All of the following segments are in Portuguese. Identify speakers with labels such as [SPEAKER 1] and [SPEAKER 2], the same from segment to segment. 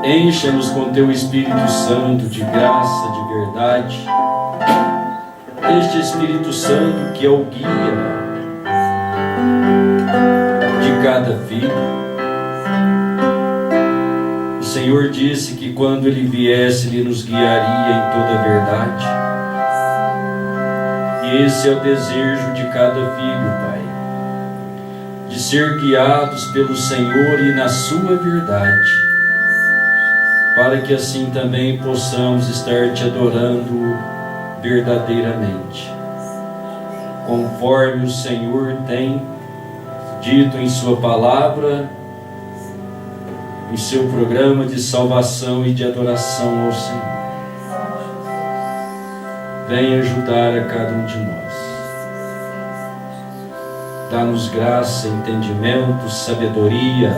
[SPEAKER 1] Encha-nos com Teu Espírito Santo de graça, de verdade. Este Espírito Santo que é o guia de cada filho. O Senhor disse que quando Ele viesse, Ele nos guiaria em toda a verdade. E esse é o desejo de cada filho, Pai, de ser guiados pelo Senhor e na sua verdade, para que assim também possamos estar Te adorando verdadeiramente, conforme o Senhor tem dito em Sua palavra, em Seu programa de salvação e de adoração ao Senhor. Venha ajudar a cada um de nós. Dá-nos graça, entendimento, sabedoria,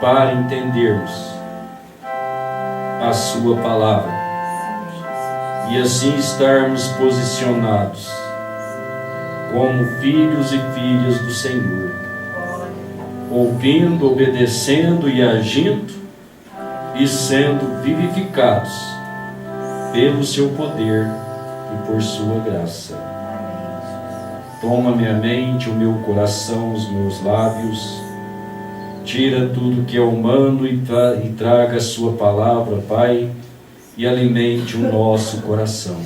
[SPEAKER 1] para entendermos a Sua palavra e assim estarmos posicionados como filhos e filhas do Senhor, ouvindo, obedecendo e agindo e sendo vivificados pelo Seu poder e por Sua graça. Toma minha mente, o meu coração, os meus lábios. Tira tudo que é humano e traga a Sua palavra, Pai, e alimente o nosso coração.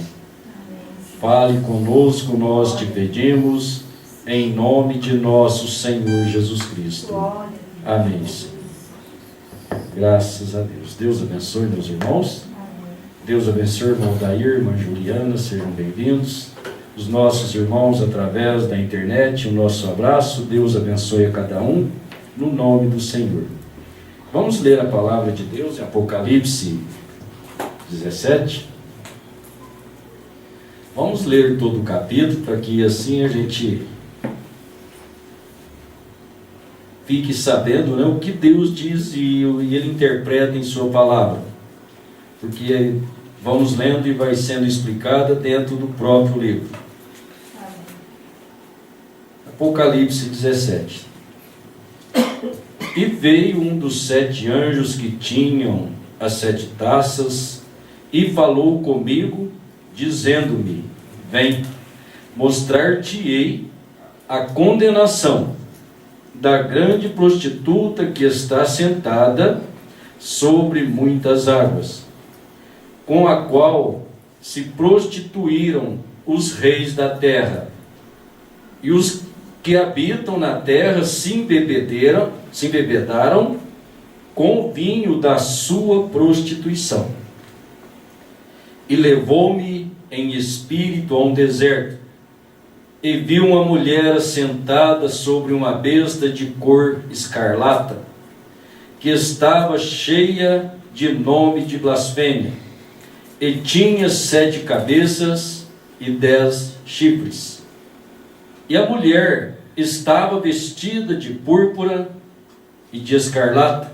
[SPEAKER 1] Fale conosco, nós Te pedimos, em nome de nosso Senhor Jesus Cristo. Amém, Senhor. Graças a Deus. Deus abençoe, meus irmãos. Deus abençoe, irmão Dair, irmã Juliana, sejam bem-vindos. Os nossos irmãos através da internet, o nosso abraço. Deus abençoe a cada um, no nome do Senhor. Vamos ler a palavra de Deus em Apocalipse 17. Vamos ler todo o capítulo, para que assim a gente fique sabendo, né, o que Deus diz e Ele interpreta em sua palavra. Porque vamos lendo e vai sendo explicada dentro do próprio livro. Apocalipse 17. E veio um dos 7 anjos que tinham as 7 taças e falou comigo, dizendo-me: vem, mostrar-te-ei a condenação da grande prostituta que está sentada sobre muitas águas, com a qual se prostituíram os reis da terra, e os que habitam na terra se embebedaram com o vinho da sua prostituição. E levou-me em espírito a um deserto, e vi uma mulher assentada sobre uma besta de cor escarlata, que estava cheia de nome de blasfêmia, e tinha 7 cabeças e 10 chifres. E a mulher estava vestida de púrpura e de escarlata,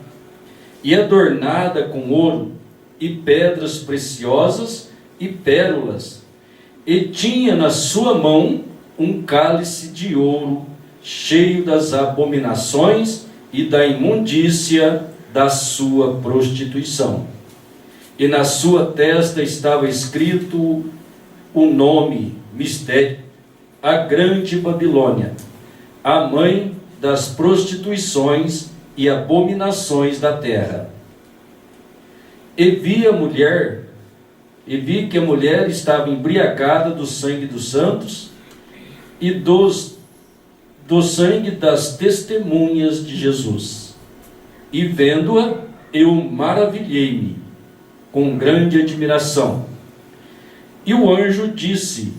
[SPEAKER 1] e adornada com ouro e pedras preciosas e pérolas, e tinha na sua mão um cálice de ouro cheio das abominações e da imundícia da sua prostituição. E na sua testa estava escrito o nome, mistério, a grande Babilônia, a mãe das prostituições e abominações da terra. E vi que a mulher estava embriagada do sangue dos santos e do sangue das testemunhas de Jesus. E vendo-a, eu maravilhei-me com grande admiração. E o anjo disse: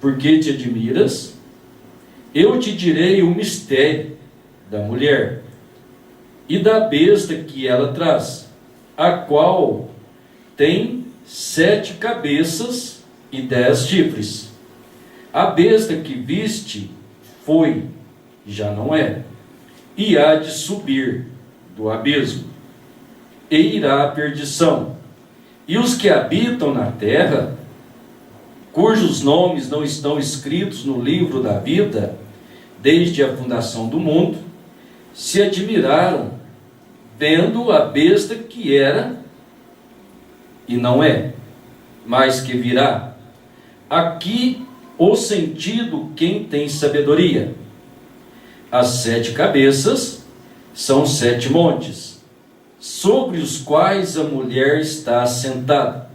[SPEAKER 1] por que te admiras? Eu te direi o mistério da mulher e da besta que ela traz, a qual tem 7 cabeças e 10 chifres. A besta que viste foi, já não é, e há de subir do abismo, e irá à perdição. E os que habitam na terra, cujos nomes não estão escritos no livro da vida, desde a fundação do mundo, se admiraram, vendo a besta que era e não é, mas que virá. Aqui o sentido quem tem sabedoria. As 7 cabeças são 7 montes, sobre os quais a mulher está assentada.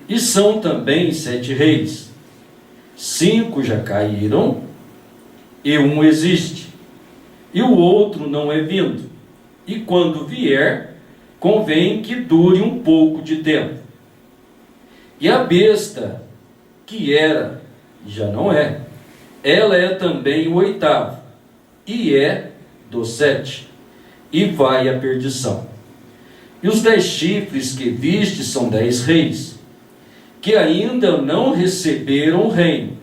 [SPEAKER 1] E são também 7 reis. 5 já caíram, e um existe, e o outro não é vindo. E quando vier, convém que dure um pouco de tempo. E a besta que era, já não é, ela é também o 8º, e é dos 7, e vai à perdição. E os 10 chifres que viste são 10 reis, que ainda não receberam o reino,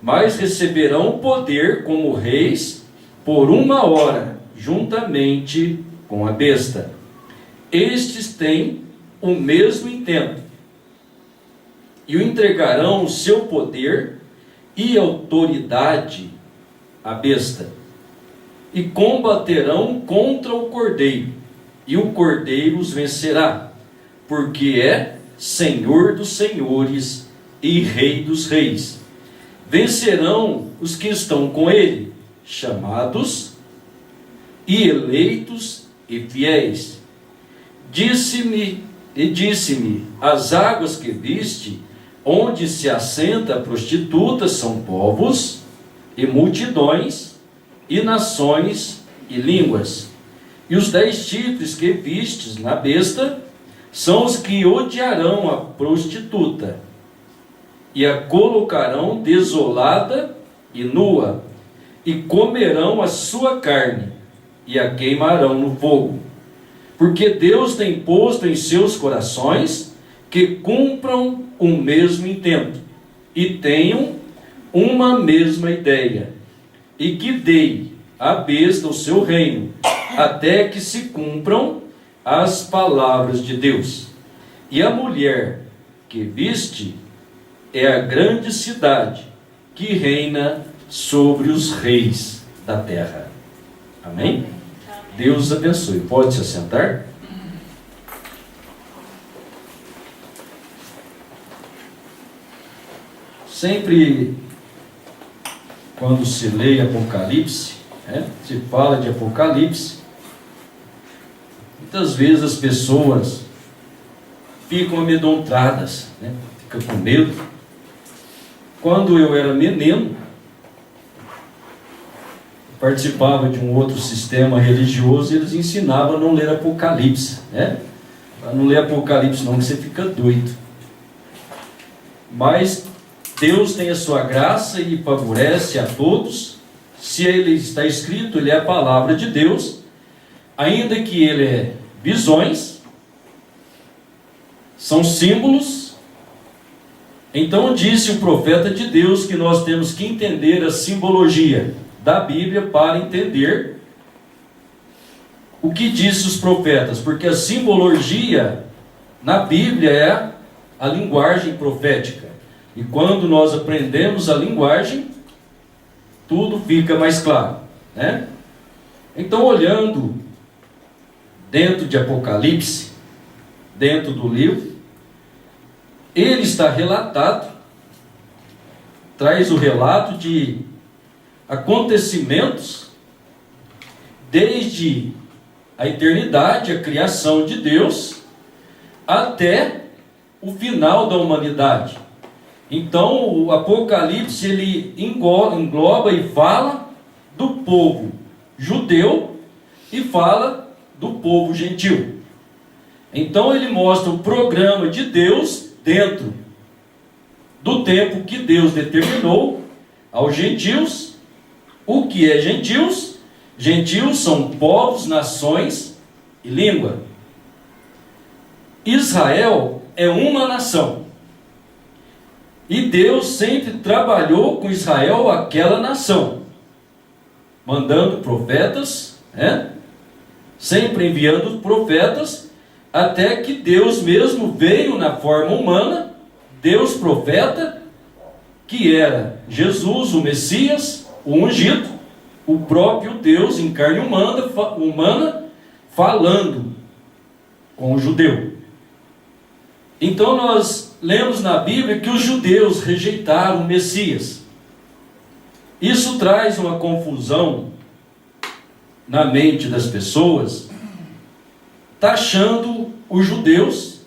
[SPEAKER 1] mas receberão poder como reis por 1 hora, juntamente com a besta. Estes têm o mesmo intento, e o entregarão o seu poder e autoridade à besta, e combaterão contra o cordeiro, e o cordeiro os vencerá, porque é Senhor dos senhores e Rei dos reis. Vencerão os que estão com ele, chamados e eleitos e fiéis. Disse-me, as águas que viste, onde se assenta a prostituta, são povos e multidões e nações e línguas. E os 10 chifres que vistes na besta são os que odiarão a prostituta e a colocarão desolada e nua, e comerão a sua carne e a queimarão no fogo. Porque Deus tem posto em seus corações que cumpram um mesmo intento e tenham uma mesma ideia, e que deem à besta o seu reino, até que se cumpram as palavras de Deus. E a mulher que viste é a grande cidade que reina sobre os reis da terra. Amém? Deus abençoe. Pode se assentar? Sempre quando se lê Apocalipse, se fala de Apocalipse, muitas vezes as pessoas ficam amedrontadas, ficam com medo. Quando eu era menino, participava de um outro sistema religioso e eles ensinavam a não ler Apocalipse, para não ler Apocalipse não, que você fica doido. Mas Deus tem a sua graça e favorece a todos. Se ele está escrito, ele é a palavra de Deus, ainda que ele é visões, são símbolos. Então disse o profeta de Deus que nós temos que entender a simbologia da Bíblia para entender o que disse os profetas, porque a simbologia na Bíblia é a linguagem profética. E quando nós aprendemos a linguagem, tudo fica mais claro, Então, olhando dentro de Apocalipse, dentro do livro, ele está relatado, traz o relato de acontecimentos desde a eternidade, a criação de Deus, até o final da humanidade. Então, o Apocalipse, ele engloba e fala do povo judeu e fala do povo gentil. Então, ele mostra o programa de Deus dentro do tempo que Deus determinou aos gentios. O que é gentios? Gentios são povos, nações e língua. Israel é uma nação. E Deus sempre trabalhou com Israel, aquela nação, mandando profetas, sempre enviando profetas, até que Deus mesmo veio na forma humana, Deus profeta, que era Jesus, o Messias, o ungido, o próprio Deus em carne humana, falando com o judeu. Então nós lemos na Bíblia que os judeus rejeitaram o Messias. Isso traz uma confusão na mente das pessoas, taxando os judeus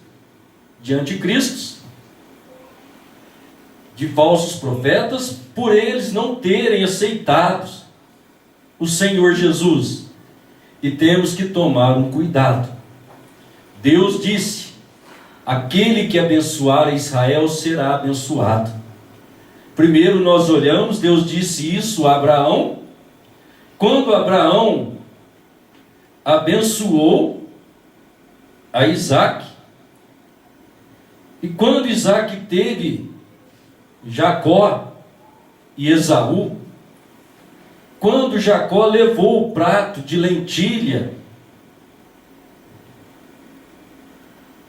[SPEAKER 1] de anticristos, de falsos profetas, por eles não terem aceitado o Senhor Jesus. E temos que tomar um cuidado. Deus disse: aquele que abençoar a Israel será abençoado. Primeiro nós olhamos, Deus disse isso a Abraão, quando Abraão abençoou a Isaac, e quando Isaac teve Jacó e Esaú, quando Jacó levou o prato de lentilha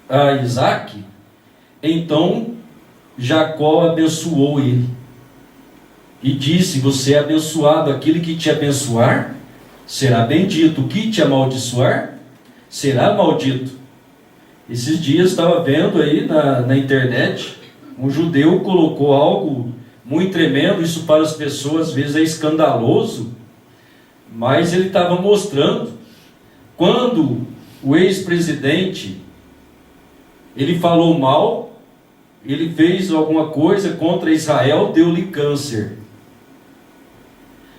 [SPEAKER 1] a Isaac, então Jacó abençoou ele e disse: você é abençoado, aquele que te abençoar será bendito, o que te amaldiçoar será maldito. Esses dias estava vendo aí na internet, um judeu colocou algo muito tremendo. Isso para as pessoas às vezes é escandaloso, mas ele estava mostrando quando o ex-presidente ele falou mal, ele fez alguma coisa contra Israel, deu-lhe câncer.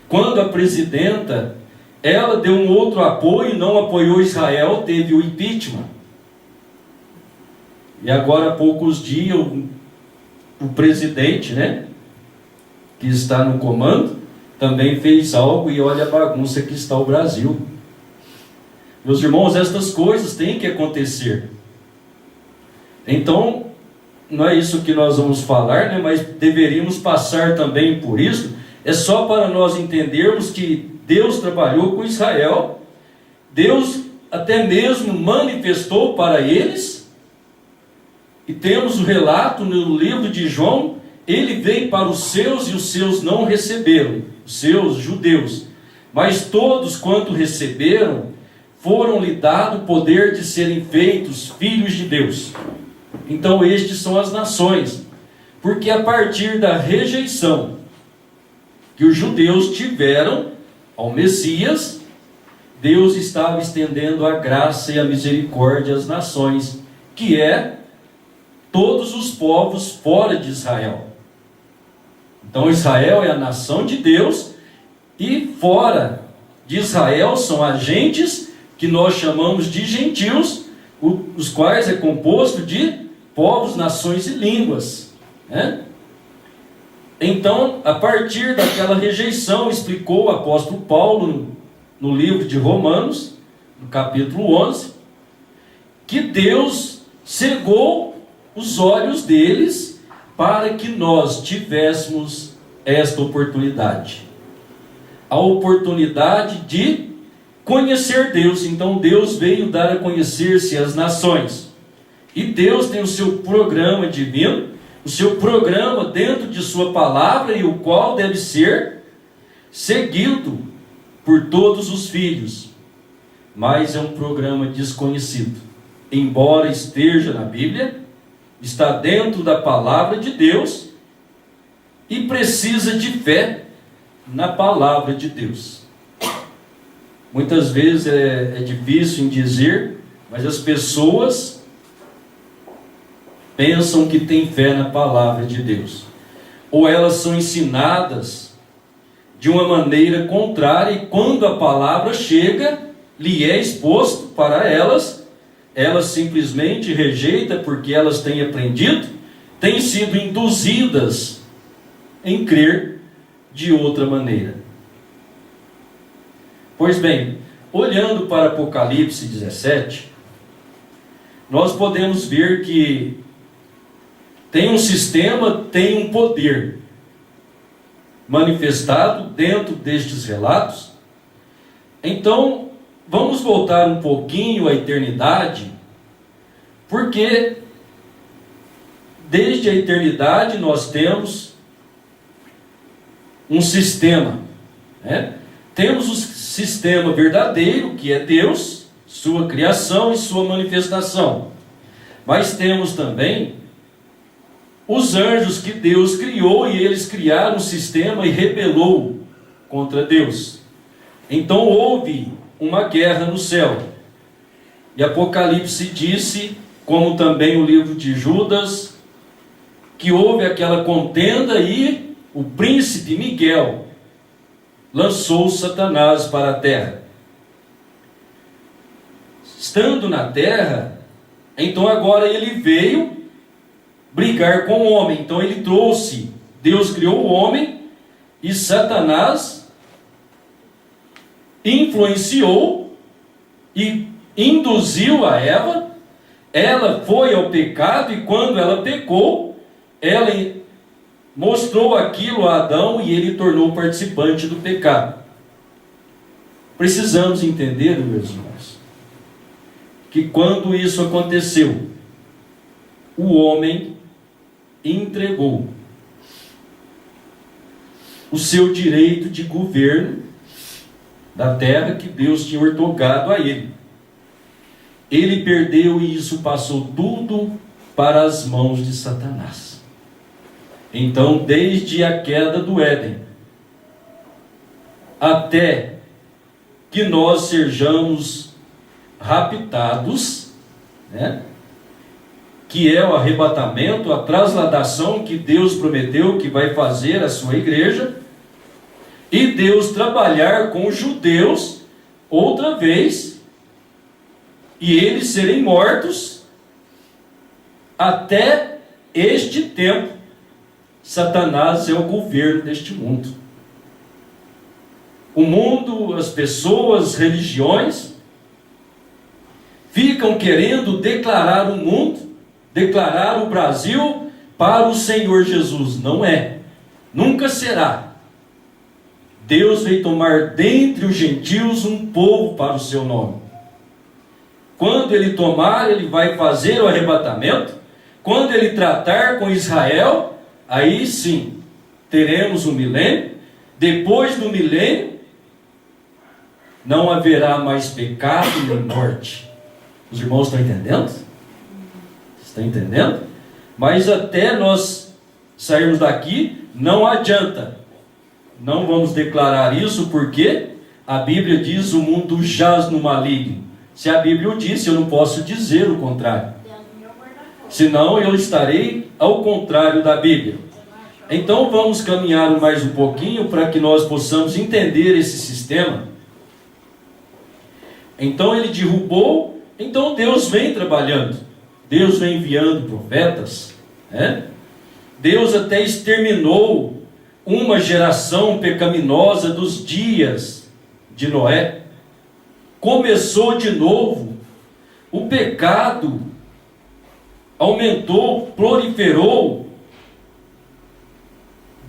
[SPEAKER 1] Quando a presidenta ela deu um outro apoio, não apoiou Israel, teve o impeachment. E agora há poucos dias o presidente, né, que está no comando, também fez algo, e olha a bagunça que está o Brasil. Meus irmãos, estas coisas têm que acontecer. Então, não é isso que nós vamos falar, né, mas deveríamos passar também por isso. É só para nós entendermos que Deus trabalhou com Israel, Deus até mesmo manifestou para eles, e temos o relato no livro de João, ele veio para os seus e os seus não receberam, os seus judeus, mas todos quanto receberam, foram-lhe dado o poder de serem feitos filhos de Deus. Então estes são as nações, porque a partir da rejeição que os judeus tiveram ao Messias, Deus estava estendendo a graça e a misericórdia às nações, que é todos os povos fora de Israel. Então Israel é a nação de Deus, e fora de Israel são agentes que nós chamamos de gentios, os quais é composto de povos, nações e línguas, né? Então, a partir daquela rejeição, explicou o apóstolo Paulo no livro de Romanos, no capítulo 11, que Deus cegou os olhos deles para que nós tivéssemos esta oportunidade. A oportunidade de conhecer Deus. Então Deus veio dar a conhecer-se às nações. E Deus tem o seu programa divino, o seu programa dentro de sua palavra, e o qual deve ser seguido por todos os filhos. Mas é um programa desconhecido. Embora esteja na Bíblia, está dentro da palavra de Deus, e precisa de fé na palavra de Deus. Muitas vezes é difícil em dizer, mas as pessoas pensam que têm fé na palavra de Deus, ou elas são ensinadas de uma maneira contrária, e quando a palavra chega, lhe é exposto para elas simplesmente rejeitam, porque elas têm aprendido, têm sido induzidas em crer de outra maneira. Pois bem, olhando para Apocalipse 17, nós podemos ver que tem um sistema, tem um poder manifestado dentro destes relatos. Então, vamos voltar um pouquinho à eternidade, porque desde a eternidade nós temos um sistema, né? Temos o sistema verdadeiro, que é Deus, sua criação e sua manifestação. Mas temos também os anjos que Deus criou, e eles criaram um sistema e rebelou contra Deus. Então houve uma guerra no céu. E Apocalipse disse, como também o livro de Judas, que houve aquela contenda, e o príncipe Miguel lançou Satanás para a terra. Estando na terra, então agora ele veio brigar com o homem. Então ele trouxe, Deus criou o homem, e Satanás influenciou e induziu a Eva. Ela foi ao pecado, e quando ela pecou, ela mostrou aquilo a Adão, e ele tornou participante do pecado. Precisamos entender, meus irmãos, que quando isso aconteceu, o homem entregou o seu direito de governo da terra que Deus tinha outorgado a ele. Ele perdeu, e isso passou tudo para as mãos de Satanás. Então, desde a queda do Éden, até que nós sejamos raptados, né? Que é o arrebatamento, a trasladação que Deus prometeu que vai fazer a sua igreja, e Deus trabalhar com os judeus outra vez e eles serem mortos. Até este tempo, Satanás é o governo deste mundo. O mundo, as pessoas, as religiões ficam querendo declarar o mundo, declarar o Brasil para o Senhor Jesus. Não é, nunca será. Deus veio tomar dentre os gentios um povo para o seu nome. Quando ele tomar, ele vai fazer o arrebatamento. Quando ele tratar com Israel, aí sim, teremos um milênio. Depois do milênio, não haverá mais pecado nem morte. Os irmãos estão entendendo? Estão entendendo? Mas até nós sairmos daqui, não adianta. Não vamos declarar isso, porque a Bíblia diz: o mundo jaz no maligno. Se a Bíblia o disse, eu não posso dizer o contrário. Senão eu estarei ao contrário da Bíblia. Então vamos caminhar mais um pouquinho para que nós possamos entender esse sistema. Então ele derrubou, então Deus vem trabalhando. Deus vem enviando profetas. Deus até exterminou uma geração pecaminosa dos dias de Noé. Começou de novo. O pecado aumentou, proliferou.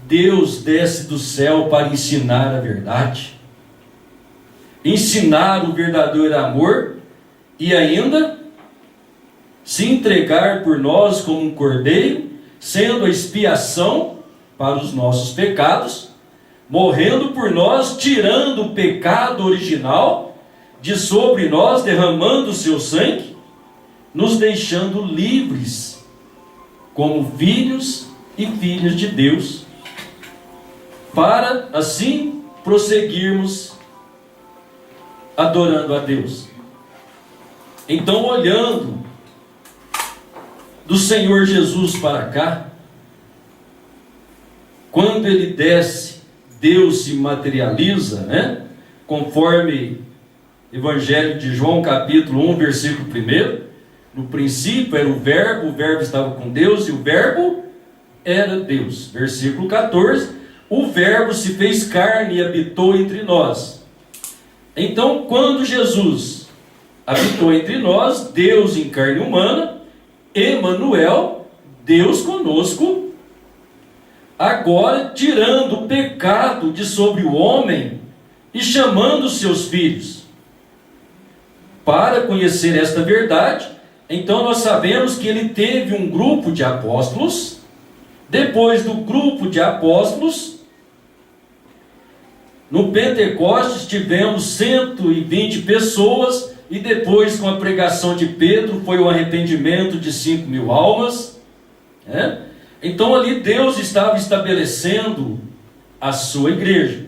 [SPEAKER 1] Deus desce do céu para ensinar a verdade, ensinar o verdadeiro amor e ainda se entregar por nós como um cordeiro, sendo a expiação para os nossos pecados, morrendo por nós, tirando o pecado original de sobre nós, derramando o seu sangue, nos deixando livres como filhos e filhas de Deus, para assim prosseguirmos adorando a Deus. Então, olhando do Senhor Jesus para cá, quando ele desce, Deus se materializa, conforme Evangelho de João, capítulo 1, versículo 1. No princípio era o verbo estava com Deus e o verbo era Deus. Versículo 14, o verbo se fez carne e habitou entre nós. Então, quando Jesus habitou entre nós, Deus em carne humana, Emanuel, Deus conosco, agora tirando o pecado de sobre o homem e chamando seus filhos. Para conhecer esta verdade, então nós sabemos que ele teve um grupo de apóstolos. Depois do grupo de apóstolos, no Pentecostes tivemos 120 pessoas, e depois com a pregação de Pedro foi o arrependimento de 5.000 almas. Então ali Deus estava estabelecendo a sua igreja.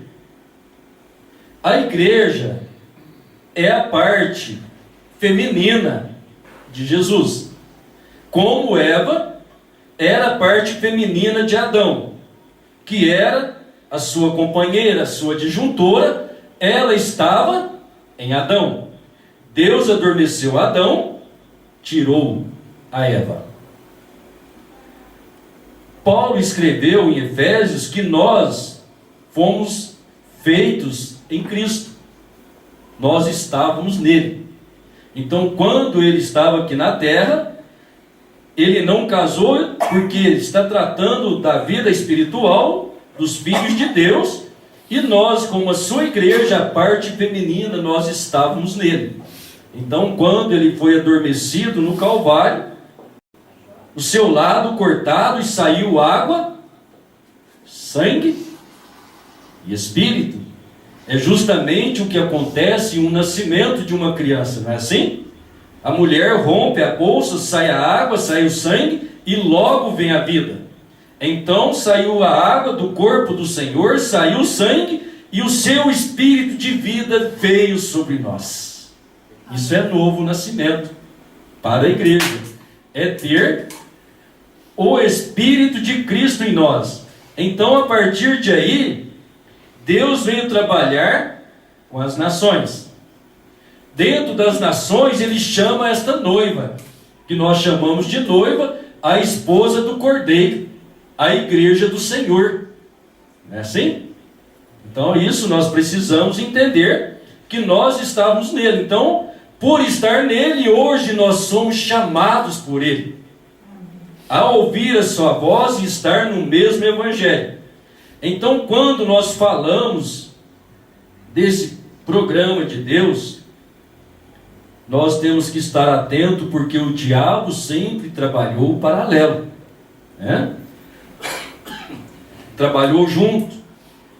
[SPEAKER 1] A igreja é a parte feminina de Jesus, como Eva era a parte feminina de Adão, que era a sua companheira, a sua disjuntora. Ela estava em Adão. Deus adormeceu Adão, tirou a Eva. Paulo escreveu em Efésios que nós fomos feitos em Cristo. Nós estávamos nele. Então, quando ele estava aqui na terra, ele não casou, porque ele está tratando da vida espiritual dos filhos de Deus, e nós, como a sua igreja, a parte feminina, nós estávamos nele. Então, quando ele foi adormecido no Calvário, o seu lado cortado e saiu água, sangue e espírito. É justamente o que acontece em um nascimento de uma criança, não é assim? A mulher rompe a bolsa, sai a água, sai o sangue e logo vem a vida. Então saiu a água do corpo do Senhor, saiu o sangue e o seu espírito de vida veio sobre nós. Isso é novo nascimento para a igreja. É ter o Espírito de Cristo em nós. Então, a partir de aí, Deus veio trabalhar com as nações. dentro das nações, ele chama esta noiva, que nós chamamos de noiva, a esposa do Cordeiro, a igreja do Senhor. Não é assim? Então isso nós precisamos entender, que nós estávamos nele. Então, por estar nele, hoje nós somos chamados por ele a ouvir a sua voz e estar no mesmo evangelho. Então, quando nós falamos desse programa de Deus, nós temos que estar atento, porque o diabo sempre trabalhou paralelo, né? Trabalhou junto.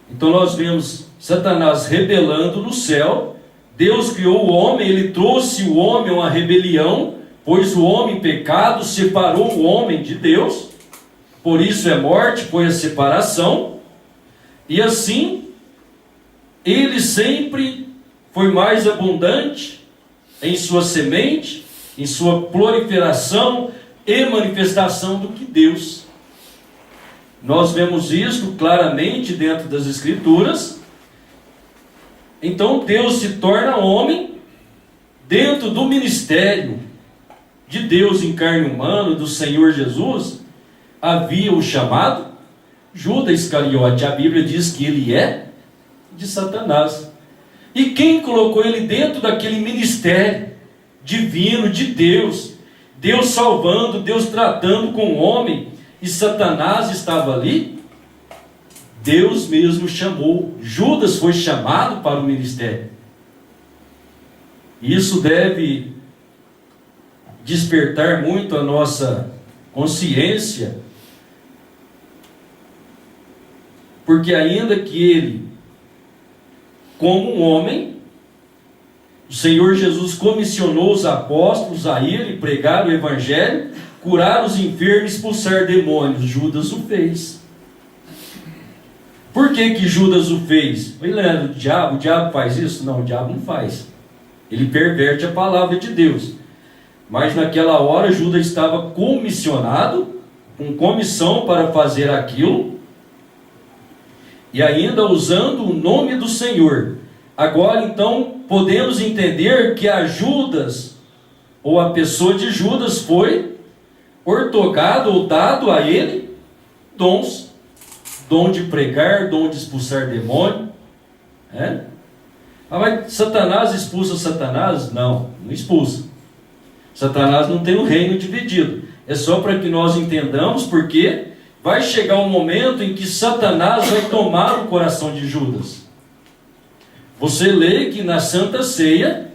[SPEAKER 1] Então nós vemos Satanás rebelando no céu. Deus criou o homem, ele trouxe o homem a uma rebelião, pois o homem pecado separou o homem de Deus. Por isso é morte, foi a separação. E assim, ele sempre foi mais abundante em sua semente, em sua proliferação e manifestação do que Deus. Nós vemos isso claramente dentro das Escrituras. Então Deus se torna homem dentro do ministério de Deus em carne humana, do Senhor Jesus. Havia o chamado Judas Iscariote. A Bíblia diz que ele é de Satanás. E quem colocou ele dentro daquele ministério divino de Deus? Deus salvando, Deus tratando com o homem, e Satanás estava ali? Deus mesmo chamou. Judas foi chamado para o ministério. Isso deve despertar muito a nossa consciência, porque ainda que ele, como um homem, o Senhor Jesus comissionou os apóstolos a ir pregar o evangelho, curar os enfermos, expulsar demônios. Judas o fez. Por que Judas o fez? Oi, Leandro, o diabo faz isso? Não, o diabo não faz. Ele perverte a palavra de Deus. Mas naquela hora Judas estava comissionado, com comissão para fazer aquilo, e ainda usando o nome do Senhor. Agora então podemos entender que a Judas, ou a pessoa de Judas, foi ortogado ou dado a ele dons. Dom de pregar, dom de expulsar demônio. Mas Satanás expulsa Satanás? Não, não expulsa. Satanás não tem um reino dividido. É só para que nós entendamos, porque vai chegar um momento em que Satanás vai tomar o coração de Judas. Você lê que na Santa Ceia,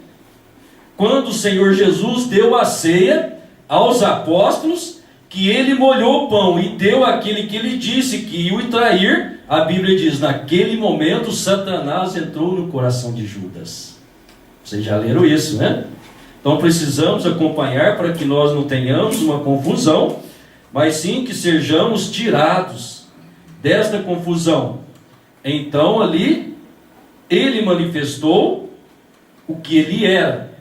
[SPEAKER 1] quando o Senhor Jesus deu a ceia aos apóstolos, que ele molhou o pão e deu àquele que ele disse que ia o trair, a Bíblia diz, naquele momento Satanás entrou no coração de Judas. Vocês já leram isso, né? Então precisamos acompanhar para que nós não tenhamos uma confusão, mas sim que sejamos tirados desta confusão. Então ali, ele manifestou o que ele era.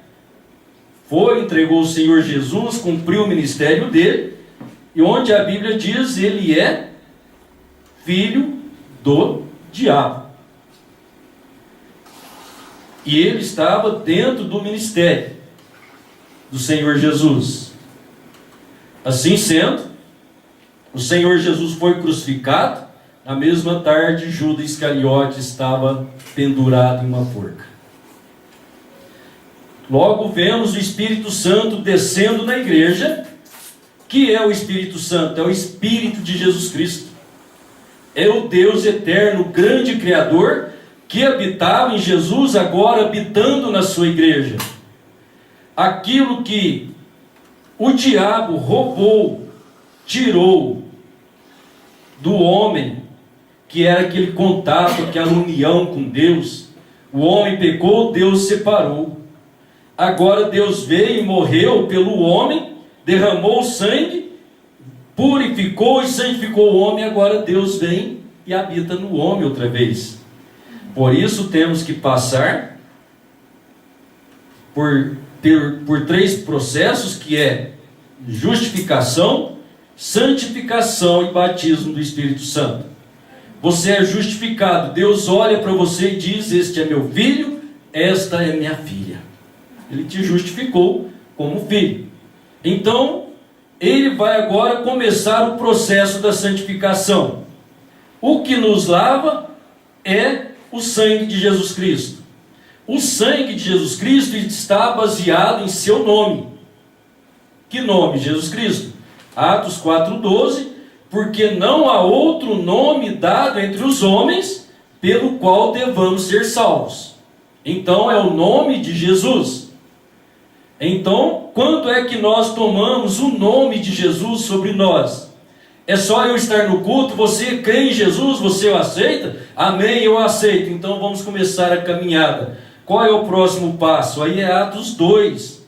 [SPEAKER 1] Entregou o Senhor Jesus, cumpriu o ministério dele, e onde a Bíblia diz, ele é filho do diabo. E ele estava dentro do ministério do Senhor Jesus. Assim sendo, o Senhor Jesus foi crucificado. Na mesma tarde, Judas Iscariote estava pendurado em uma forca. Logo vemos o Espírito Santo descendo na igreja. Que é o Espírito Santo? É o Espírito de Jesus Cristo. É o Deus eterno, o grande Criador, que habitava em Jesus, agora habitando na sua igreja. Aquilo que o diabo roubou, tirou do homem, que era aquele contato, aquela união com Deus. O homem pecou, Deus separou. Agora Deus veio e morreu pelo homem, derramou sangue, purificou e santificou o homem. Agora Deus vem e habita no homem outra vez. Por isso temos que passar por três processos, que é justificação, santificação e batismo do Espírito Santo. Você é justificado. Deus olha para você e diz, este é meu filho, esta é minha filha. Ele te justificou como filho. Então, ele vai agora começar o processo da santificação. O que nos lava é o sangue de Jesus Cristo. O sangue de Jesus Cristo está baseado em seu nome. Que nome? Jesus Cristo. Atos 4,12, porque não há outro nome dado entre os homens pelo qual devamos ser salvos. Então é o nome de Jesus. Então, quando é que nós tomamos o nome de Jesus sobre nós? É só eu estar no culto, você crê em Jesus, você o aceita? Amém, eu aceito. Então vamos começar a caminhada. Qual é o próximo passo? Aí é Atos 2,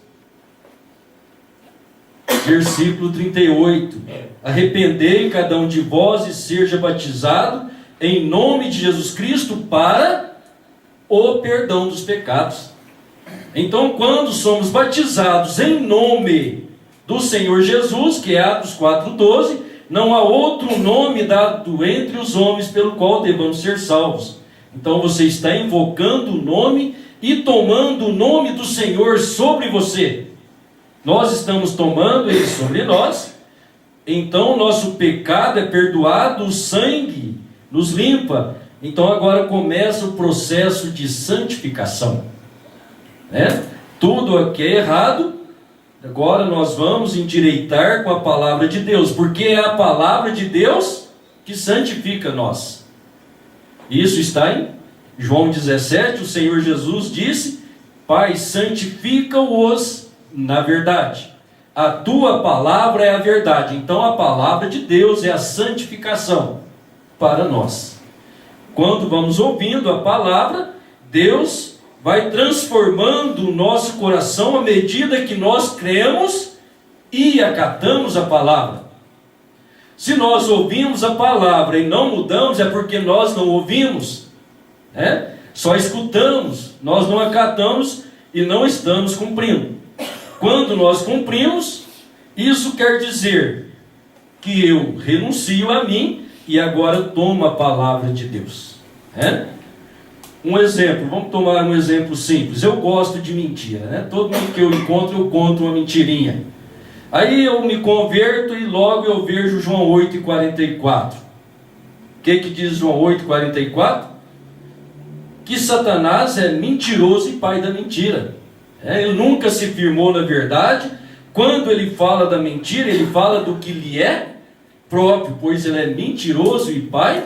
[SPEAKER 1] versículo 38. Arrependei cada um de vós e seja batizado em nome de Jesus Cristo para o perdão dos pecados. Então, quando somos batizados em nome do Senhor Jesus, que é Atos 4,12, não há outro nome dado entre os homens pelo qual devamos ser salvos. Então você está invocando o nome e tomando o nome do Senhor sobre você. Nós estamos tomando ele sobre nós. Então nosso pecado é perdoado, o sangue nos limpa. Então agora começa o processo de santificação, né? Tudo aqui é errado. Agora nós vamos endireitar com a palavra de Deus, porque é a palavra de Deus que santifica nós. Isso está em João 17, o Senhor Jesus disse: Pai, santifica-os na verdade. A tua palavra é a verdade. Então a palavra de Deus é a santificação para nós. Quando vamos ouvindo a palavra, Deus vai transformando o nosso coração à medida que nós cremos e acatamos a palavra. Se nós ouvimos a palavra e não mudamos, é porque nós não ouvimos, né? Só escutamos, nós não acatamos e não estamos cumprindo. Quando nós cumprimos, isso quer dizer que eu renuncio a mim e agora tomo a palavra de Deus, né? Um exemplo, vamos tomar um exemplo simples. Eu gosto de mentira, né? Todo mundo que eu encontro, eu conto uma mentirinha. Aí eu me converto e logo eu vejo João 8,44. O que diz João 8,44? Que Satanás é mentiroso e pai da mentira. Ele nunca se firmou na verdade. Quando ele fala da mentira, ele fala do que lhe é próprio, pois ele é mentiroso e pai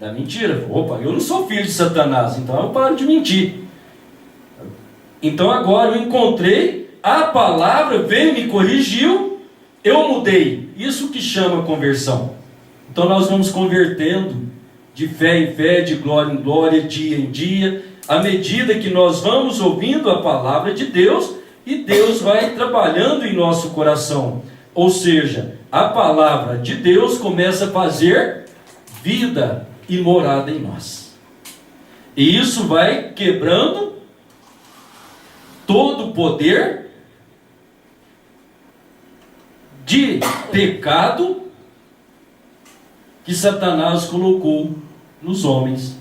[SPEAKER 1] da mentira. Opa, eu não sou filho de Satanás, então eu paro de mentir. Então agora eu encontrei a palavra, veio, me corrigiu, eu mudei. Isso que chama conversão. Então nós vamos convertendo de fé em fé, de glória em glória, dia em dia, à medida que nós vamos ouvindo a palavra de Deus, e Deus vai trabalhando em nosso coração. Ou seja, a palavra de Deus começa a fazer vida e morada em nós. E isso vai quebrando todo o poder de pecado que Satanás colocou nos homens.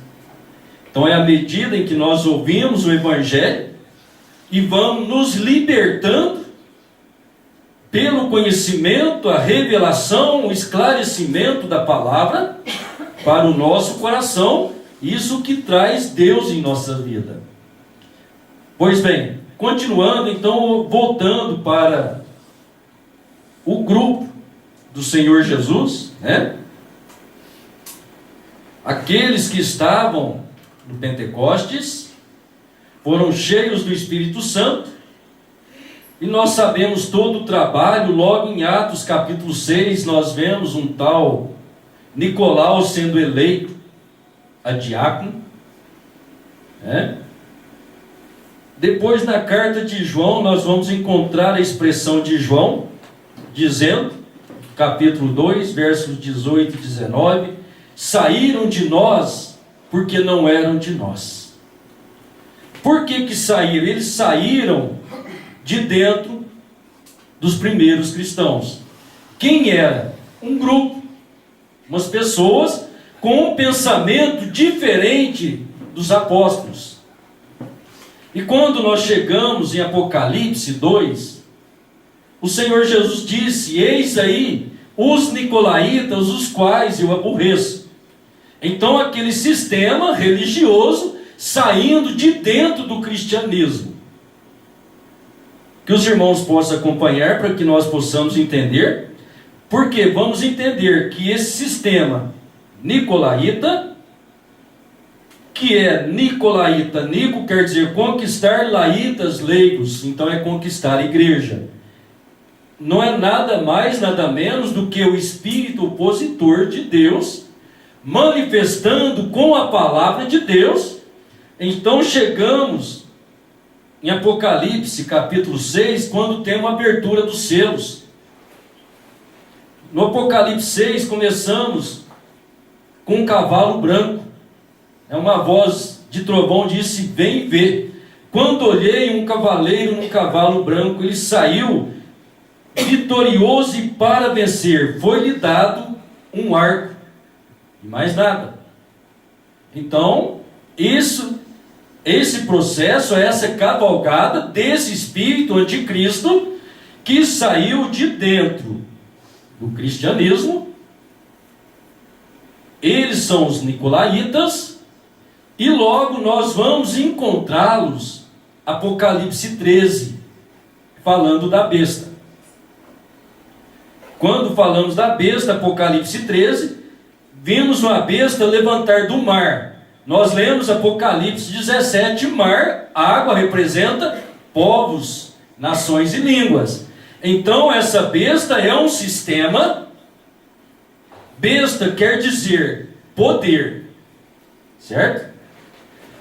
[SPEAKER 1] Então é à medida em que nós ouvimos o Evangelho e vamos nos libertando pelo conhecimento, a revelação, o esclarecimento da palavra para o nosso coração, isso que traz Deus em nossa vida. Pois bem, continuando, então, voltando para o grupo do Senhor Jesus, né? Aqueles que estavam no Pentecostes foram cheios do Espírito Santo, e nós sabemos todo o trabalho. Logo em Atos capítulo 6, nós vemos um tal Nicolau sendo eleito a diácono, né? Depois, na carta de João, nós vamos encontrar a expressão de João, dizendo, capítulo 2, versos 18 e 19, saíram de nós porque não eram de nós. Por que saíram? Eles saíram de dentro dos primeiros cristãos. Quem era? Um grupo, umas pessoas com um pensamento diferente dos apóstolos. E quando nós chegamos em Apocalipse 2, o Senhor Jesus disse: eis aí os nicolaítas, os quais eu aborreço. Então aquele sistema religioso saindo de dentro do cristianismo. Que os irmãos possam acompanhar para que nós possamos entender. Porque vamos entender que esse sistema nicolaíta, que é nicolaíta, nico quer dizer conquistar, laítas, leigos, então é conquistar a igreja. Não é nada mais, nada menos do que o espírito opositor de Deus, manifestando com a palavra de Deus. Então chegamos em Apocalipse capítulo 6, quando tem uma abertura dos selos. No Apocalipse 6 começamos com um cavalo branco. Uma voz de trovão disse: vem ver. Quando olhei, um cavaleiro num cavalo branco, ele saiu vitorioso e para vencer. Foi-lhe dado um arco e mais nada. Então, esse processo, essa cavalgada desse espírito anticristo que saiu de dentro do cristianismo. Eles são os nicolaítas, e logo nós vamos encontrá-los, Apocalipse 13, falando da besta. Quando falamos da besta, Apocalipse 13, vimos uma besta levantar do mar. Nós lemos Apocalipse 17, mar, água representa povos, nações e línguas. Então essa besta é um sistema. Besta quer dizer poder, certo?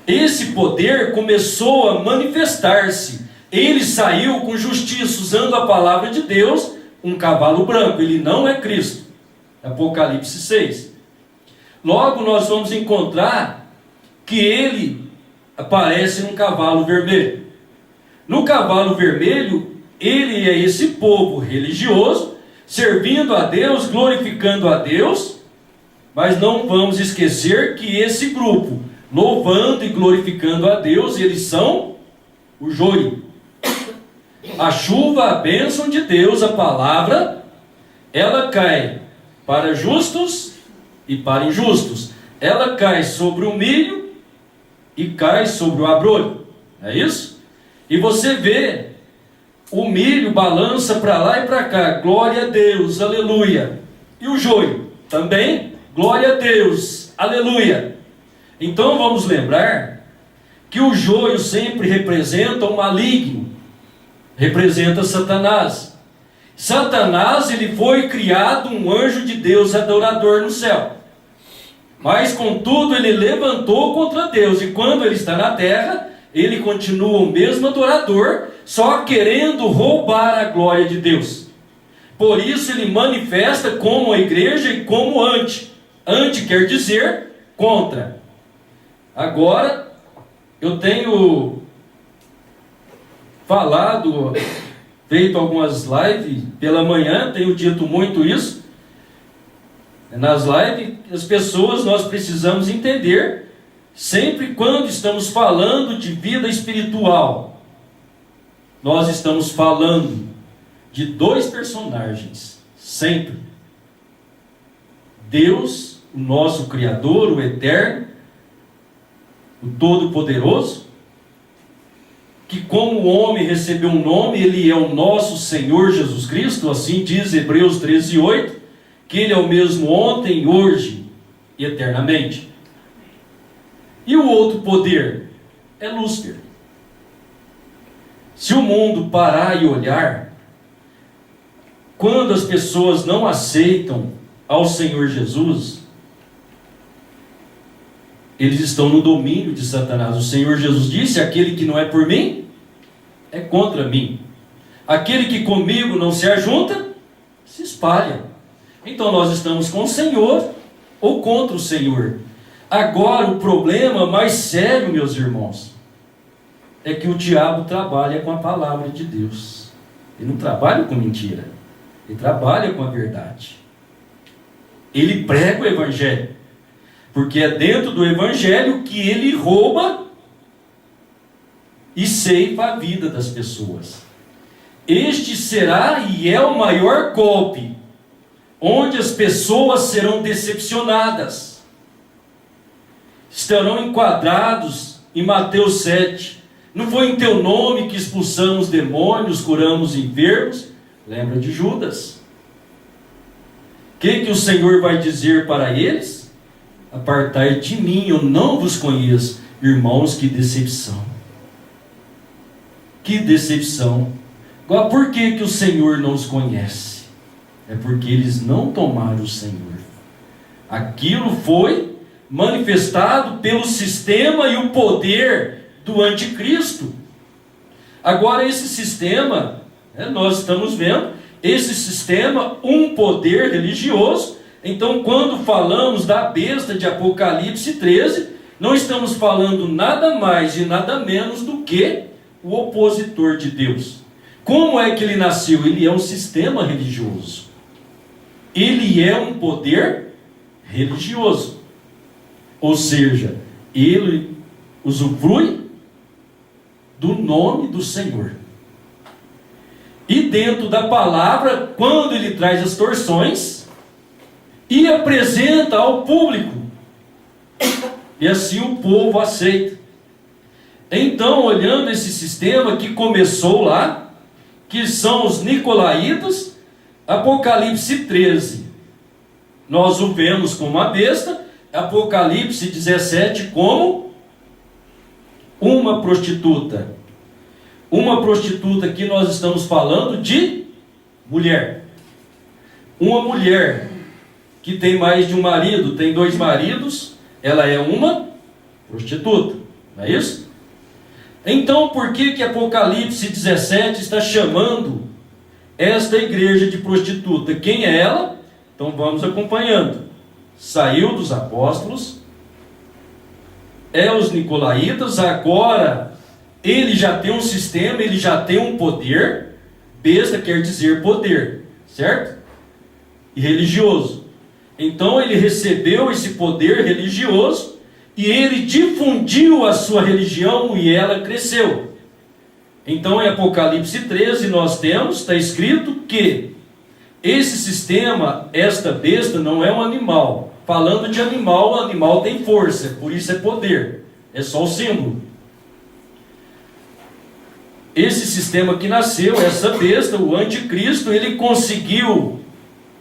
[SPEAKER 1] Esse poder começou a manifestar-se. Ele saiu com justiça, usando a palavra de Deus, um cavalo branco. Ele não é Cristo. Apocalipse 6. Logo nós vamos encontrar que ele aparece num cavalo vermelho. No cavalo vermelho, ele é esse povo religioso, servindo a Deus, glorificando a Deus. Mas não vamos esquecer que esse grupo, louvando e glorificando a Deus, eles são o joio. A chuva, a bênção de Deus, a palavra, ela cai para justos e para injustos. Ela cai sobre o milho e cai sobre o abrolho. É isso? E você vê, o milho balança para lá e para cá. Glória a Deus, aleluia. E o joio também, glória a Deus, aleluia. Então vamos lembrar que o joio sempre representa o maligno, representa Satanás. Satanás, ele foi criado um anjo de Deus adorador no céu. Mas contudo ele levantou contra Deus, e quando ele está na terra, ele continua o mesmo adorador, só querendo roubar a glória de Deus. Por isso ele manifesta como a igreja e como anti. Anti quer dizer contra. Agora, eu tenho falado, feito algumas lives pela manhã, tenho dito muito isso. Nas lives, as pessoas, nós precisamos entender, sempre quando estamos falando de vida espiritual, nós estamos falando de dois personagens, sempre. Deus, o nosso Criador, o Eterno, o Todo-Poderoso, que como o homem recebeu um nome, ele é o nosso Senhor Jesus Cristo, assim diz Hebreus 13:8, que ele é o mesmo ontem, hoje e eternamente. E o outro poder é Lúcifer. Se o mundo parar e olhar, quando as pessoas não aceitam ao Senhor Jesus, eles estão no domínio de Satanás. O Senhor Jesus disse: aquele que não é por mim, é contra mim. Aquele que comigo não se ajunta, se espalha. Então nós estamos com o Senhor ou contra o Senhor. Agora o problema mais sério, meus irmãos, é que o diabo trabalha com a palavra de Deus. Ele não trabalha com mentira, ele trabalha com a verdade. Ele prega o Evangelho, porque é dentro do Evangelho que ele rouba e ceifa a vida das pessoas. Este será e é o maior golpe, onde as pessoas serão decepcionadas. Estarão enquadrados em Mateus 7. Não foi em teu nome que expulsamos demônios, curamos enfermos? Lembra de Judas. O que o Senhor vai dizer para eles? Apartai de mim, eu não vos conheço. Irmãos, que decepção. Que decepção. Agora, por que o Senhor não os conhece? É porque eles não tomaram o Senhor. Aquilo foi manifestado pelo sistema e o poder do anticristo. Agora esse sistema, nós estamos vendo, esse sistema, um poder religioso. Então quando falamos da besta de Apocalipse 13, não estamos falando nada mais e nada menos do que o opositor de Deus. Como é que ele nasceu? Ele é um sistema religioso. Ele é um poder religioso. Ou seja, ele usufrui do nome do Senhor. E dentro da palavra, quando ele traz as torções e apresenta ao público, e assim o povo aceita. Então, olhando esse sistema que começou lá, que são os nicolaítas, Apocalipse 13, nós o vemos como a besta, Apocalipse 17 como uma prostituta. Uma prostituta que nós estamos falando de mulher. Uma mulher que tem mais de um marido, tem 2 maridos, ela é uma prostituta, não é isso? Então, por que Apocalipse 17 está chamando esta igreja de prostituta? Quem é ela? Então vamos acompanhando. Saiu dos apóstolos, é os nicolaítas, agora ele já tem um sistema, ele já tem um poder. Besta quer dizer poder, certo? E religioso. Então ele recebeu esse poder religioso e ele difundiu a sua religião e ela cresceu. Então em Apocalipse 13 nós temos, está escrito que esse sistema, esta besta não é um animal. Falando de animal, o animal tem força, por isso é poder. É só o símbolo. Esse sistema que nasceu, essa besta, o anticristo, ele conseguiu,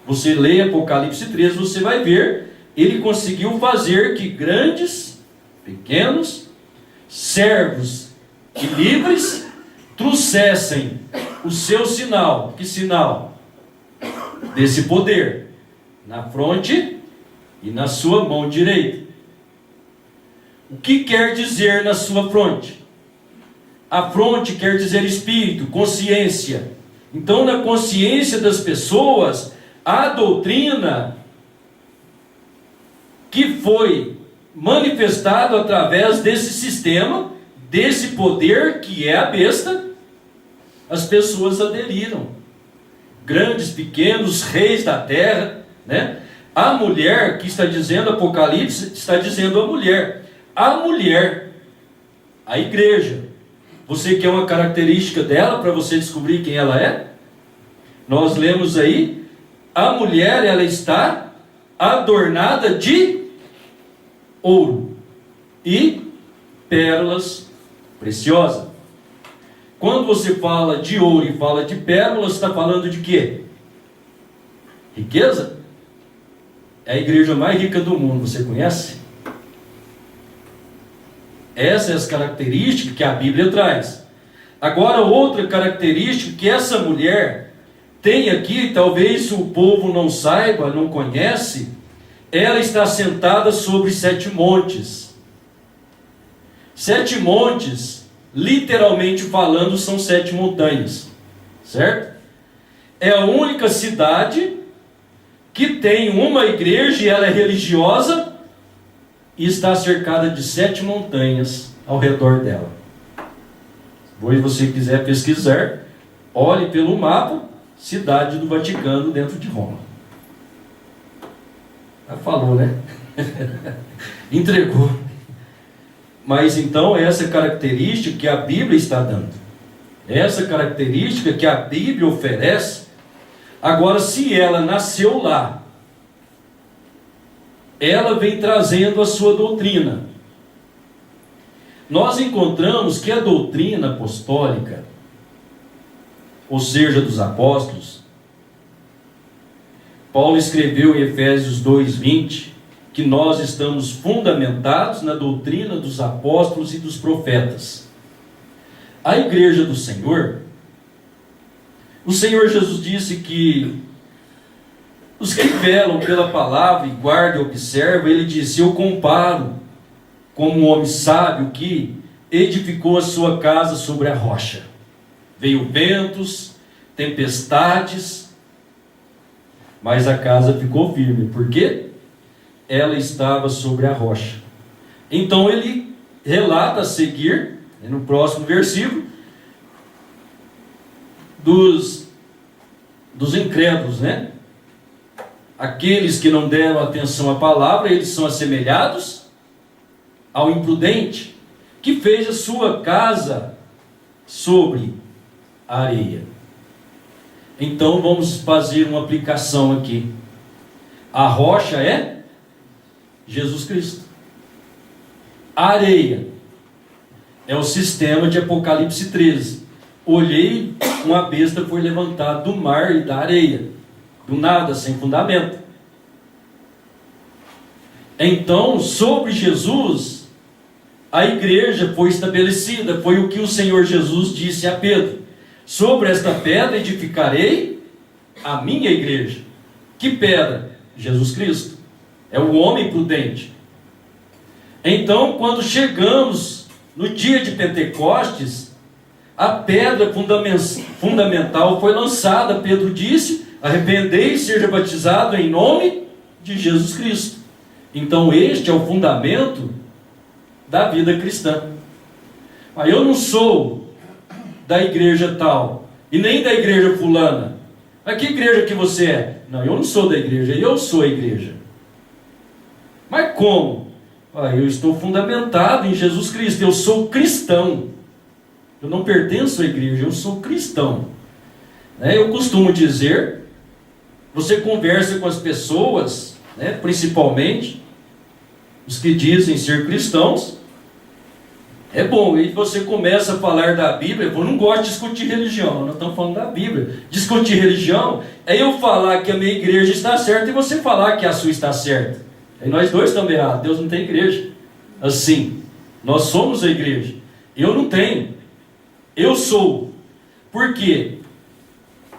[SPEAKER 1] você lê Apocalipse 13, você vai ver, ele conseguiu fazer que grandes, pequenos, servos e livres trouxessem o seu sinal. Que sinal? Desse poder, na fronte e na sua mão direita. O que quer dizer na sua fronte? A fronte quer dizer espírito, consciência. Então, na consciência das pessoas, a doutrina que foi manifestado através desse sistema, desse poder que é a besta, as pessoas aderiram. Grandes, pequenos, reis da terra, né? A mulher, que está dizendo Apocalipse, está dizendo a mulher. A mulher, a igreja. Você quer uma característica dela para você descobrir quem ela é? Nós lemos aí, a mulher, ela está adornada de ouro e pérolas preciosas. Quando você fala de ouro e fala de pérolas, está falando de quê? Riqueza? É a igreja mais rica do mundo, você conhece? Essas são as características que a Bíblia traz. Agora, outra característica que essa mulher tem aqui, talvez o povo não saiba, não conhece, ela está sentada sobre 7 montes. 7 montes, literalmente falando, são 7 montanhas, certo? É a única cidade que tem uma igreja e ela é religiosa e está cercada de 7 montanhas ao redor dela. Se você quiser pesquisar, olhe pelo mapa, cidade do Vaticano dentro de Roma. Já falou, né? Entregou. Mas então essa característica que a Bíblia está dando, essa característica que a Bíblia oferece, agora se ela nasceu lá, ela vem trazendo a sua doutrina. Nós encontramos que a doutrina apostólica, ou seja, dos apóstolos, Paulo escreveu em Efésios 2:20, que nós estamos fundamentados na doutrina dos apóstolos e dos profetas. A igreja do Senhor, o Senhor Jesus disse que os que velam pela palavra e guardam e observam, ele disse: eu comparo como um homem sábio que edificou a sua casa sobre a rocha. Veio ventos, tempestades, mas a casa ficou firme. Por quê? Ela estava sobre a rocha. Então ele relata a seguir, no próximo versículo, dos incrédulos, né? Aqueles que não deram atenção à palavra, eles são assemelhados ao imprudente, que fez a sua casa sobre a areia. Então vamos fazer uma aplicação aqui. A rocha é Jesus Cristo. A areia é o sistema de Apocalipse 13. Olhei, uma besta foi levantada do mar e da areia, do nada, sem fundamento. Então, sobre Jesus, a igreja foi estabelecida. Foi o que o Senhor Jesus disse a Pedro: sobre esta pedra edificarei a minha igreja. Que pedra? Jesus Cristo. É o homem prudente. Então, quando chegamos no dia de Pentecostes, a pedra fundamental foi lançada. Pedro disse: arrependei e seja batizado em nome de Jesus Cristo. Então este é o fundamento da vida cristã. Mas eu não sou da igreja tal, e nem da igreja fulana. Mas que igreja que você é? Não, eu não sou da igreja, eu sou a igreja. Mas como? Eu estou fundamentado em Jesus Cristo, eu sou cristão. Eu não pertenço à igreja, eu sou cristão. Eu costumo dizer, você conversa com as pessoas, principalmente os que dizem ser cristãos, é bom, e você começa a falar da Bíblia. Eu não gosto de discutir religião, nós estamos falando da Bíblia. Discutir religião é eu falar que a minha igreja está certa e você falar que a sua está certa. Aí nós dois estamos errados. Deus não tem igreja assim. Nós somos a igreja. Eu não tenho. Eu sou. Por quê?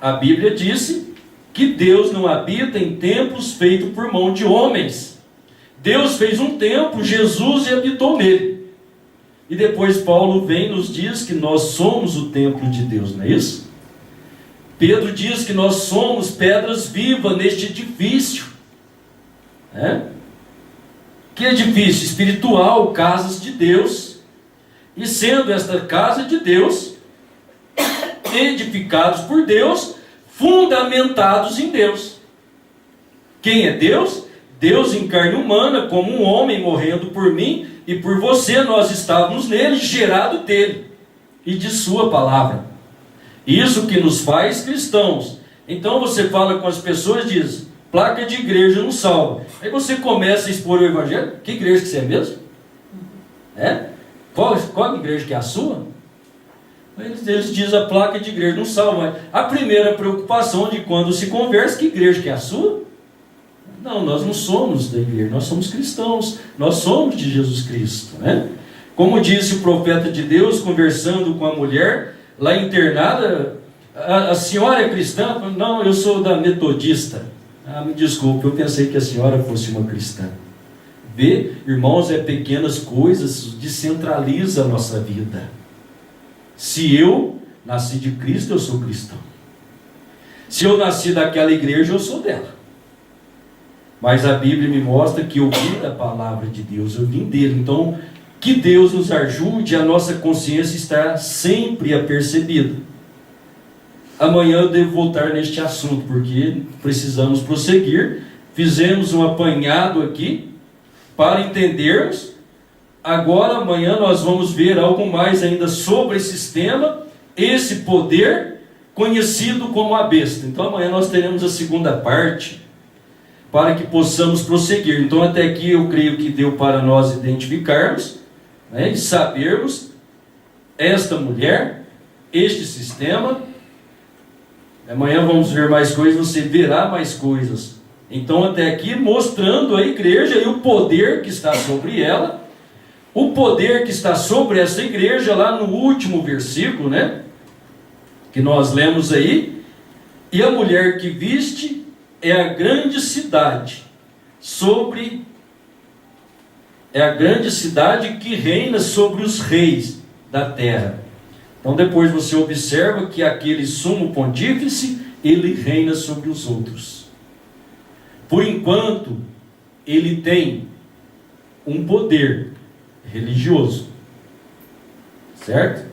[SPEAKER 1] A Bíblia disse que Deus não habita em templos feitos por mão de homens. Deus fez um templo, Jesus, e habitou nele. E depois Paulo vem e nos diz que nós somos o templo de Deus, não é isso? Pedro diz que nós somos pedras vivas neste edifício. Que edifício? Espiritual, casas de Deus. E sendo esta casa de Deus, edificados por Deus, fundamentados em Deus. Quem é Deus? Deus em carne humana, como um homem morrendo por mim e por você. Nós estávamos nele, gerado dele e de sua palavra. Isso que nos faz cristãos. Então você fala com as pessoas e diz: placa de igreja não salva. Aí você começa a expor o evangelho. Que igreja que você é mesmo? Qual igreja que é a sua? Eles dizem: a placa de igreja não salva. A primeira preocupação de quando se conversa: que igreja que é a sua? Não, nós não somos da igreja, nós somos cristãos, nós somos de Jesus Cristo, Como disse o profeta de Deus, conversando com a mulher lá internada: a senhora é cristã? Não, eu sou da metodista. Me desculpe, eu pensei que a senhora fosse uma cristã. Vê, irmãos, pequenas coisas descentraliza a nossa vida. Se eu nasci de Cristo, eu sou cristão. Se eu nasci daquela igreja, eu sou dela. Mas a Bíblia me mostra que eu vim da palavra de Deus, eu vim dele. Então, que Deus nos ajude a nossa consciência estar sempre apercebida. Amanhã eu devo voltar neste assunto, porque precisamos prosseguir. Fizemos um apanhado aqui para entendermos agora, amanhã, nós vamos ver algo mais ainda sobre esse sistema, esse poder conhecido como a besta. Então amanhã nós teremos a segunda parte, para que possamos prosseguir. Então até aqui eu creio que deu para nós identificarmos, né, e sabermos esta mulher, este sistema. Amanhã vamos ver mais coisas, você verá mais coisas. Então até aqui mostrando a igreja e o poder que está sobre ela, o poder que está sobre essa igreja lá no último versículo, né, que nós lemos aí. E a mulher que viste é a grande cidade é a grande cidade que reina sobre os reis da terra. Então depois você observa que aquele sumo pontífice, ele reina sobre os outros. Por enquanto, ele tem um poder religioso, certo?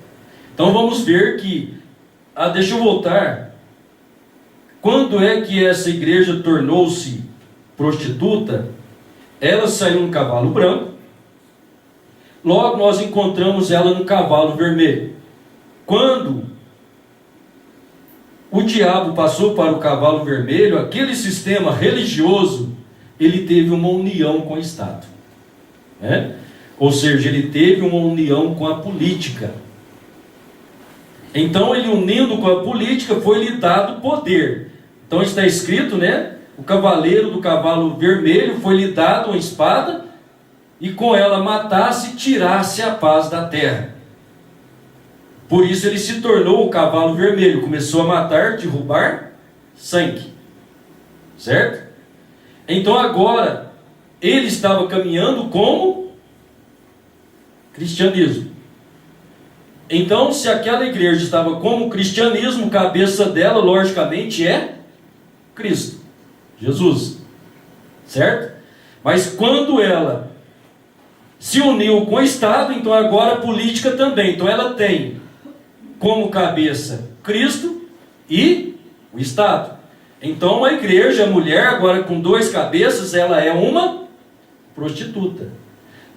[SPEAKER 1] Então vamos ver que, deixa eu voltar. Quando é que essa igreja tornou-se prostituta? Ela saiu num cavalo branco. Logo nós encontramos ela no cavalo vermelho. Quando o diabo passou para o cavalo vermelho, aquele sistema religioso, ele teve uma união com o Estado, né? Ou seja, ele teve uma união com a política. Então ele, unindo com a política, foi-lhe dado poder. Então está escrito, né? O cavaleiro do cavalo vermelho foi-lhe dado uma espada, e com ela matasse e tirasse a paz da terra. Por isso ele se tornou o cavalo vermelho, começou a matar, derrubar sangue, certo? Então agora ele estava caminhando como cristianismo. Então, se aquela igreja estava como cristianismo, cabeça dela, logicamente, é Cristo, Jesus, certo? Mas quando ela se uniu com o Estado, então agora a política também. Então ela tem como cabeça Cristo e o Estado. Então a igreja, a mulher, agora com duas cabeças, ela é uma prostituta.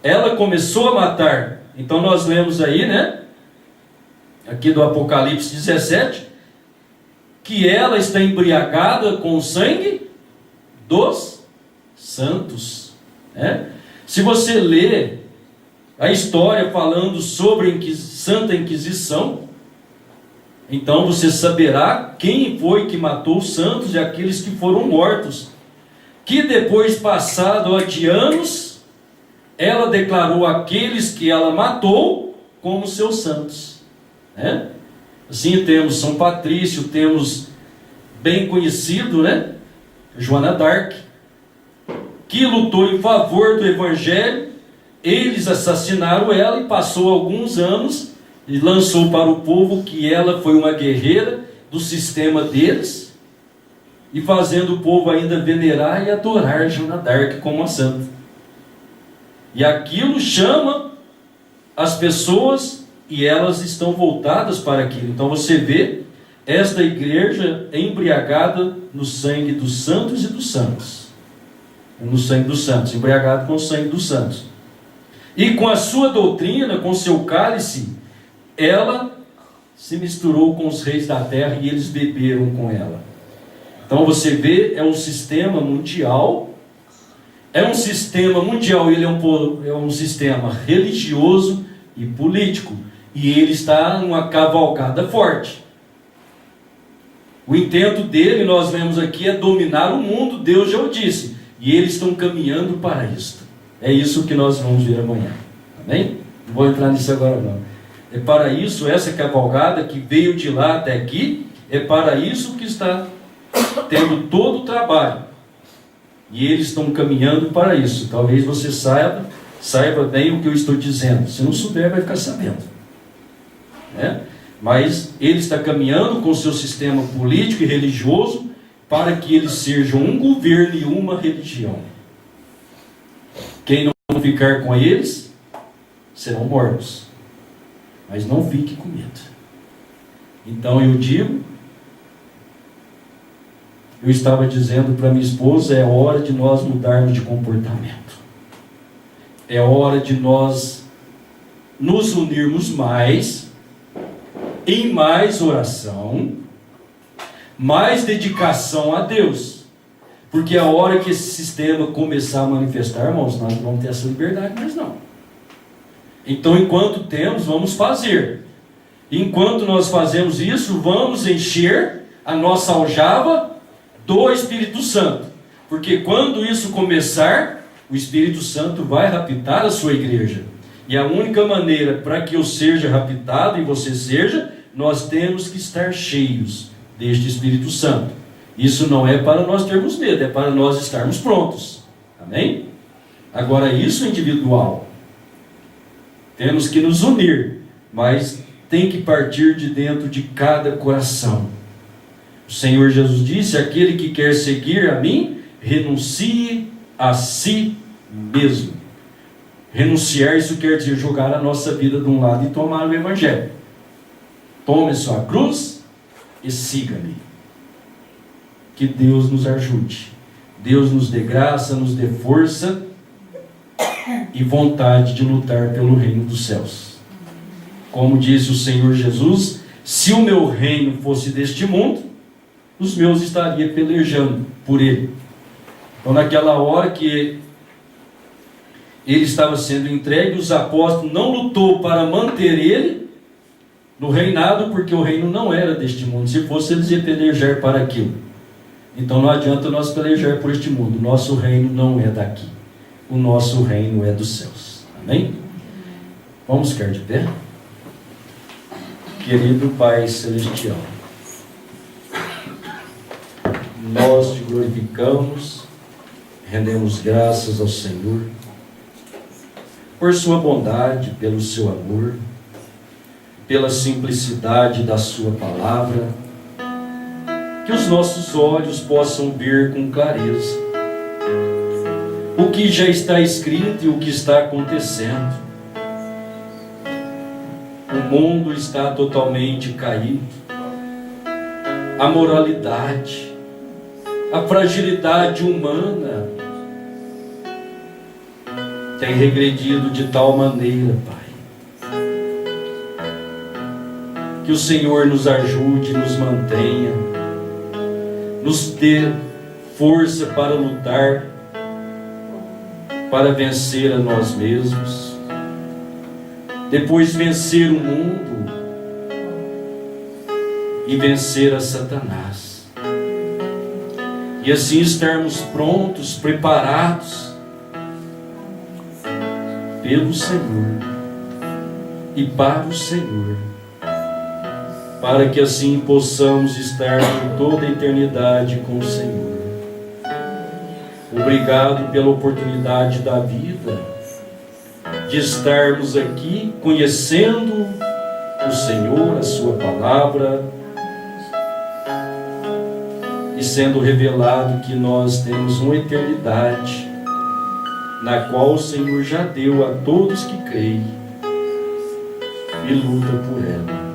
[SPEAKER 1] Ela começou a matar. Então nós lemos aí, né? Aqui do Apocalipse 17, que ela está embriagada com o sangue dos santos, né? Se você lê a história falando sobre a Santa Inquisição, então você saberá quem foi que matou os santos e aqueles que foram mortos, que depois, passado de anos, ela declarou aqueles que ela matou como seus santos, né? Assim temos São Patrício, temos bem conhecido, né, Joana d'Arc, que lutou em favor do Evangelho. Eles assassinaram ela, e passou alguns anos e lançou para o povo que ela foi uma guerreira do sistema deles, e fazendo o povo ainda venerar e adorar Joana d'Arc como a santa. E aquilo chama as pessoas, e elas estão voltadas para aquilo. Então você vê esta igreja embriagada no sangue dos santos e dos santos. No sangue dos santos, embriagado com o sangue dos santos. E com a sua doutrina, com seu cálice, ela se misturou com os reis da terra e eles beberam com ela. Então você vê, é um sistema mundial. É um sistema mundial, ele é um sistema religioso e político. E ele está numa cavalgada forte. O intento dele, nós vemos aqui, é dominar o mundo, Deus já o disse. E eles estão caminhando para isto. É isso que nós vamos ver amanhã. Amém? Não vou entrar nisso agora não. É para isso, essa cavalgada que veio de lá até aqui, é para isso que está tendo todo o trabalho. E eles estão caminhando para isso. Talvez você saiba bem o que eu estou dizendo. Se não souber, vai ficar sabendo, né? Mas ele está caminhando com o seu sistema político e religioso para que eles sejam um governo e uma religião. Quem não ficar com eles serão mortos. Mas não fique com medo. Então eu digo, eu estava dizendo para minha esposa, é hora de nós mudarmos de comportamento. É hora de nós nos unirmos mais, em mais oração, mais dedicação a Deus. Porque a hora que esse sistema começar a manifestar, irmãos, nós não vamos ter essa liberdade mais não. Então, enquanto temos, vamos fazer. Enquanto nós fazemos isso, vamos encher a nossa aljava do Espírito Santo. Porque quando isso começar, o Espírito Santo vai raptar a sua igreja. E a única maneira para que eu seja raptado e você seja, nós temos que estar cheios deste Espírito Santo. Isso não é para nós termos medo, é para nós estarmos prontos. Amém? Agora, isso é individual. Temos que nos unir, mas tem que partir de dentro de cada coração. O Senhor Jesus disse: aquele que quer seguir a mim, renuncie a si mesmo. Renunciar, isso quer dizer jogar a nossa vida de um lado e tomar o Evangelho. Tome sua cruz e siga-me. Que Deus nos ajude. Deus nos dê graça, nos dê força e vontade de lutar pelo reino dos céus. Como disse o Senhor Jesus: se o meu reino fosse deste mundo, os meus estaria pelejando por ele. Então, naquela hora que ele estava sendo entregue, os apóstolos não lutou para manter ele no reinado, porque o reino não era deste mundo. Se fosse, eles iam pelejar para aquilo. Então não adianta nós pelejar por este mundo. Nosso reino não é daqui. O nosso reino é dos céus. Amém? Vamos ficar de pé? Querido Pai Celestial, nós te glorificamos, rendemos graças ao Senhor por sua bondade, pelo seu amor, pela simplicidade da sua palavra. Que os nossos olhos possam ver com clareza o que já está escrito e o que está acontecendo. O mundo está totalmente caído. A moralidade, a fragilidade humana tem regredido de tal maneira, Pai. Que o Senhor nos ajude, nos mantenha, nos dê força para lutar, para vencer a nós mesmos, depois vencer o mundo e vencer a Satanás, e assim estarmos prontos, preparados pelo Senhor e para o Senhor, para que assim possamos estar por toda a eternidade com o Senhor. Obrigado pela oportunidade da vida, de estarmos aqui conhecendo o Senhor, a sua palavra, e sendo revelado que nós temos uma eternidade, na qual o Senhor já deu a todos que creem e luta por ela.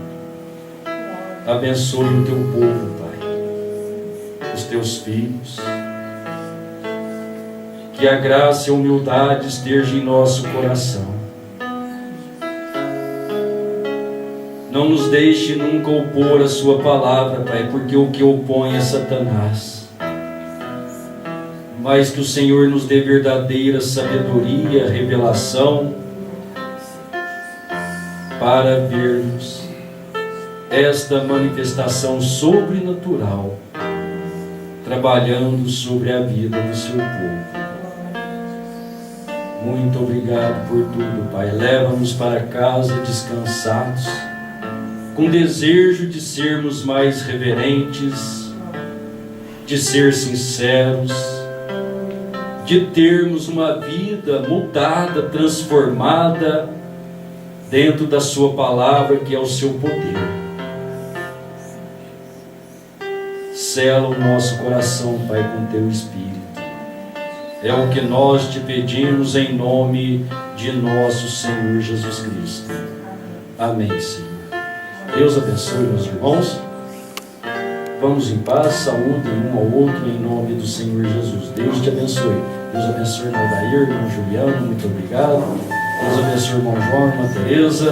[SPEAKER 1] Abençoe o teu povo, Pai, os teus filhos. Que a graça e a humildade esteja em nosso coração. Não nos deixe nunca opor a sua palavra, Pai, porque o que opõe é Satanás. Mas que o Senhor nos dê verdadeira sabedoria, revelação, para vermos esta manifestação sobrenatural trabalhando sobre a vida do seu povo. Muito obrigado por tudo, Pai. Leva-nos para casa descansados, com desejo de sermos mais reverentes, de ser sinceros, de termos uma vida mudada, transformada, dentro da sua palavra, que é o seu poder. Sela o nosso coração, Pai, com teu Espírito. É o que nós te pedimos em nome de nosso Senhor Jesus Cristo. Amém, Senhor. Deus abençoe, meus irmãos. Vamos em paz, saúdem um ao outro em nome do Senhor Jesus. Deus te abençoe. Deus abençoe, irmão Dair, irmão Juliano, muito obrigado. Deus abençoe o irmão João, a irmã Tereza.